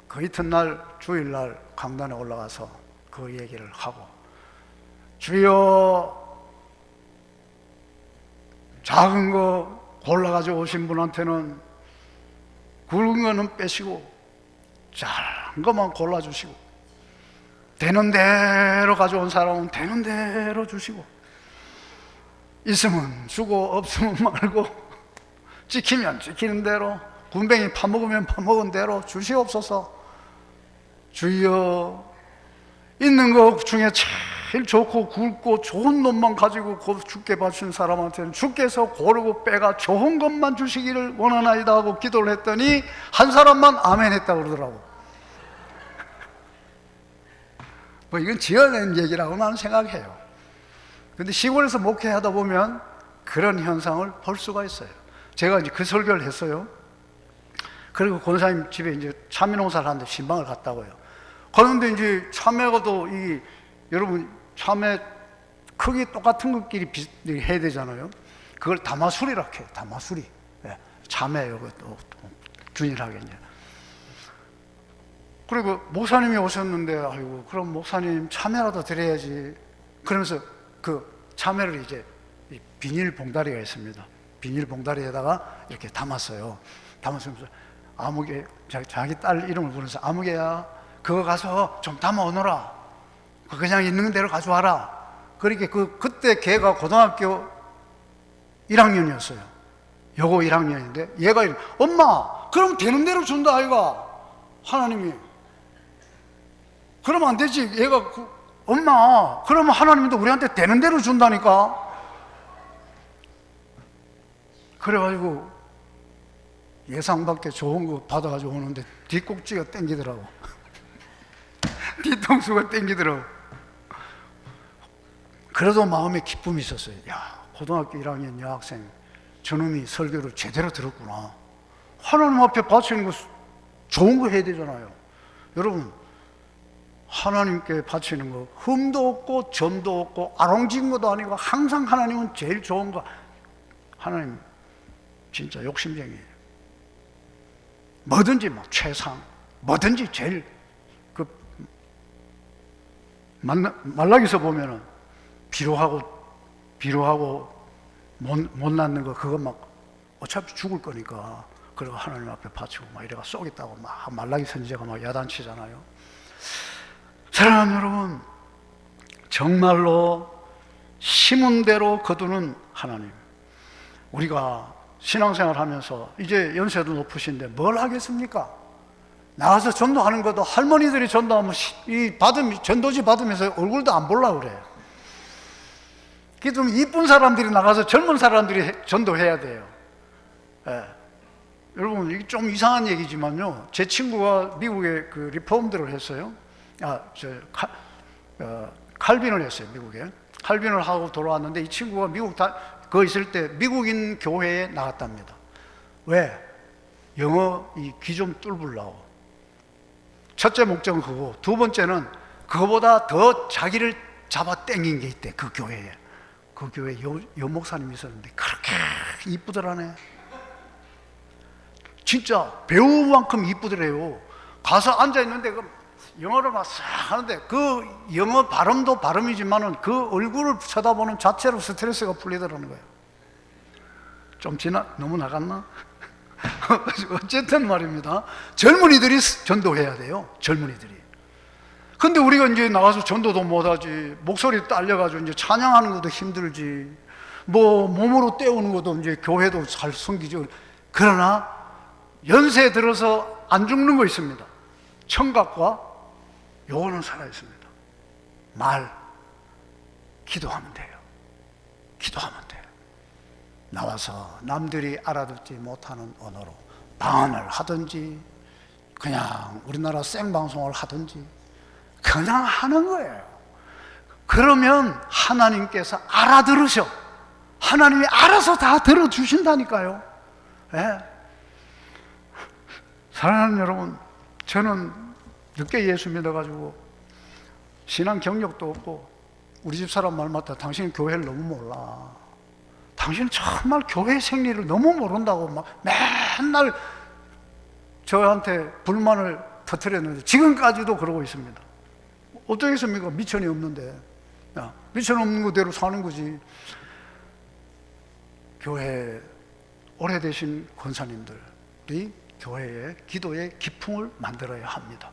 그 이튿날 주일날 강단에 올라가서 그 얘기를 하고 주여 작은 거 골라가지고 오신 분한테는 굵은 거는 빼시고 작은 것만 골라주시고 되는 대로 가져온 사람은 되는 대로 주시고 있으면 주고 없으면 말고 찍히면 찍히는 대로 군뱅이 파먹으면 파먹은 대로 주시옵소서. 주여 있는 것 중에 제일 좋고 굵고 좋은 놈만 가지고 주께 바친 사람한테는 주께서 고르고 빼가 좋은 것만 주시기를 원하나이다 하고 기도를 했더니 한 사람만 아멘 했다고 그러더라고. 뭐 이건 지어낸 얘기라고 나는 생각해요. 근데 시골에서 목회하다 보면 그런 현상을 볼 수가 있어요. 제가 이제 그 설교를 했어요. 그리고 권사님 집에 이제 참외 농사를 하는데 신방을 갔다고요. 그런데 이제 참외가 또 여러분 참외 크기 똑같은 것끼리 해야 되잖아요. 그걸 다마술이라고 해요. 다마술이. 예, 참외 이것도 균일하게 이제. 그리고 목사님이 오셨는데 아이고 그럼 목사님 참외라도 드려야지. 그러면서 그 참외를 이제 비닐 봉다리가 있습니다. 비닐 봉다리에다가 이렇게 담았어요. 담았으면서 아무개 자기 딸 이름을 부르면서 아무개야 그거 가서 좀 담아 오너라. 그냥 있는 대로 가져와라. 그렇게 그때 걔가 고등학교 1학년이었어요. 여고 1학년인데 얘가 엄마 그럼 되는 대로 준다 아이가 하나님이. 그러면 안 되지. 얘가 엄마 그러면 하나님도 우리한테 되는 대로 준다니까. 그래가지고 예상 밖에 좋은 거 받아가지고 오는데 뒷꼭지가 땡기더라고. 뒤통수가 땡기더라고. 그래도 마음에 기쁨이 있었어요. 야 고등학교 1학년 여학생 저놈이 설교를 제대로 들었구나. 하나님 앞에 바치는 거 좋은 거 해야 되잖아요. 여러분 하나님께 바치는 거 흠도 없고 점도 없고 아롱진 것도 아니고 항상 하나님은 제일 좋은 거. 하나님 진짜 욕심쟁이에요. 뭐든지 막 최상, 뭐든지 제일 말라기서 보면은 비료하고 못 낳는 거 그거 막 어차피 죽을 거니까 그리고 하나님 앞에 바치고 막 이래가 쏘겠다고 막 말라기 선지자가 막 야단치잖아요. 사랑하는 여러분, 정말로 심은 대로 거두는 하나님. 우리가 신앙생활 하면서 이제 연세도 높으신데 뭘 하겠습니까? 나가서 전도하는 것도 할머니들이 전도하면 전도지 받으면서 얼굴도 안 보려고 그래요. 그게 좀 이쁜 사람들이 나가서 젊은 사람들이 전도해야 돼요. 예. 여러분 이게 좀 이상한 얘기지만요, 제 친구가 미국에 그 리폼들을 했어요. 칼빈을 했어요. 미국에 칼빈을 하고 돌아왔는데 이 친구가 미국 거 있을 때 미국인 교회에 나갔답니다. 왜? 영어 귀 좀 뚫으려고. 첫째 목적은 그거고, 두 번째는 그거보다 더 자기를 잡아 당긴 게 있대. 그 교회에. 그 교회에 여 목사님이 있었는데 그렇게 이쁘더라네. 진짜 배우만큼 이쁘더래요. 가서 앉아있는데 영어를 막 싹 하는데 그 영어 발음도 발음이지만은 그 얼굴을 쳐다보는 자체로 스트레스가 풀리더라는 거예요. 좀 너무 나갔나? 어쨌든 말입니다. 젊은이들이 전도해야 돼요. 젊은이들이. 근데 우리가 이제 나가서 전도도 못하지, 목소리 딸려가지고 이제 찬양하는 것도 힘들지, 뭐 몸으로 때우는 것도 이제 교회도 잘 섬기죠. 그러나 연세 들어서 안 죽는 거 있습니다. 청각과 요거는 살아있습니다. 말, 기도하면 돼요. 기도하면 돼요. 나와서 남들이 알아듣지 못하는 언어로 방언을 하든지 그냥 우리나라 생방송을 하든지 그냥 하는 거예요. 그러면 하나님께서 알아들으셔. 하나님이 알아서 다 들어주신다니까요. 예. 사랑하는 여러분, 저는 늦게 예수 믿어가지고 신앙 경력도 없고 우리 집 사람 말 맞다. 당신은 교회를 너무 몰라. 당신은 정말 교회 생리를 너무 모른다고 막 맨날 저한테 불만을 터뜨렸는데 지금까지도 그러고 있습니다. 어떻겠습니까? 미천이 없는데. 야, 미천 없는 그대로 사는 거지. 교회 오래되신 권사님들이 교회에 기도의 기풍을 만들어야 합니다.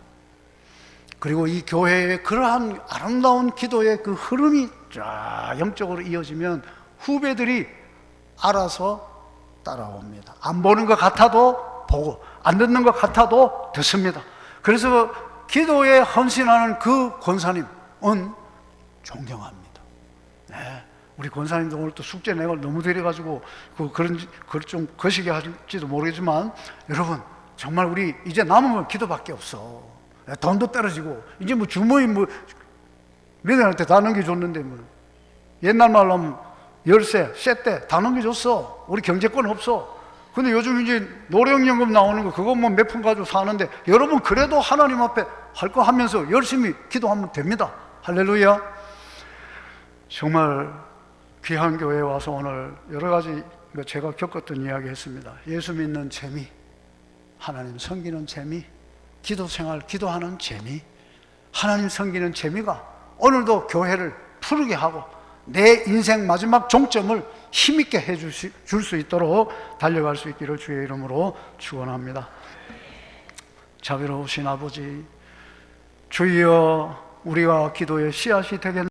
그리고 이 교회의 그러한 아름다운 기도의 그 흐름이 쫙 영적으로 이어지면 후배들이 알아서 따라옵니다. 안 보는 것 같아도 보고 안 듣는 것 같아도 듣습니다. 그래서 기도에 헌신하는 그 권사님은 존경합니다. 네. 우리 권사님도 오늘 또 숙제 내걸 너무 드려가지고 그걸 좀 거시기 할지도 모르겠지만 여러분 정말 우리 이제 남은 건 기도밖에 없어. 돈도 떨어지고 이제 뭐 주모임 뭐 며느리한테 다 넘겨줬는데 뭐 옛날 말로 하면 열세, 쇠때 다 넘겨줬어. 우리 경제권 없어. 근데 요즘 이제 노령연금 나오는 거 그거 뭐 몇 푼 가지고 사는데 여러분 그래도 하나님 앞에 할 거 하면서 열심히 기도하면 됩니다. 할렐루야. 정말 귀한 교회에 와서 오늘 여러 가지 제가 겪었던 이야기 했습니다. 예수 믿는 재미, 하나님 섬기는 재미, 기도 생활, 기도하는 재미, 하나님 섬기는 재미가 오늘도 교회를 푸르게 하고 내 인생 마지막 종점을 힘있게 해줄 수 있도록 달려갈 수 있기를 주의 이름으로 축원합니다. 자비로우신 아버지, 주여 우리가 기도의 씨앗이 되겠